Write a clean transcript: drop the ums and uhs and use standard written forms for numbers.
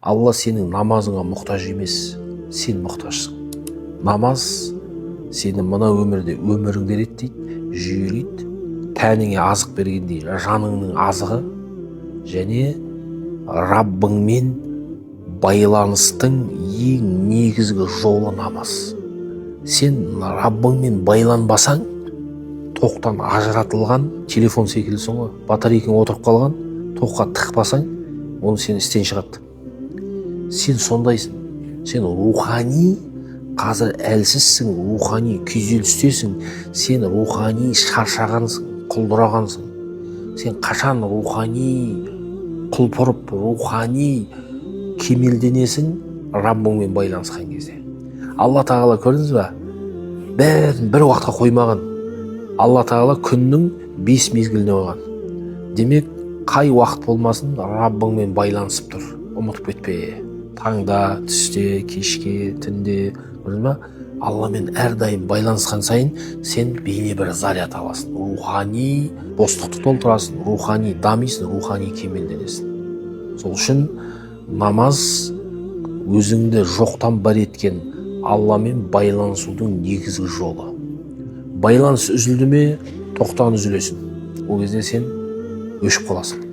Алла сенің намазыңа мұқтаж емес, сен мұқтажсың. Намаз сені мына өмірде өміріңді реттейді, жүйелейді, тәніңе азық бергендей жаныңның азығы, және Раббыңмен байланыстың ең негізгі жолы намаз. Сен Раббыңмен байланбасаң, тоқтан ажыратылған телефон секілдісің ғой. Батарейкаң отырып қалған, тоққа тықпасаң, оны сен істен шығады. Сен сондайсың. Сен рухани қазір әлсізсің, рухани күйзелістесің. Сен рухани шаршағансың, құлдырағансың. Сен қашан рухани құлпырып, рухани кемелденесің? Раббыңмен байланысқан кезде. Алла Тағала, көрдіңіз ба? Бәрін бір уақытқа қоймаған. Алла Тағала күннің 5 мезгіліне қойған. Демек, қай уақыт болмасын Раббыңмен байланысып тұр. Ұмытып кетпе. Таңда, түсте, кешке, түнде, көрдіңіз ба? Алламен әрдайым байланысқан сайын сен бейне бір заряд аласың. Рухани бостықты толтырасың, рухани дамисың, рухани кемелденесің. Сол үшін намаз өзіңді жоқтан бар еткен Алламен байланысудың негізгі жолы. Байланыс үзілді ме, тоқтан үзілесің. Ол кезде сен өшіп қаласың.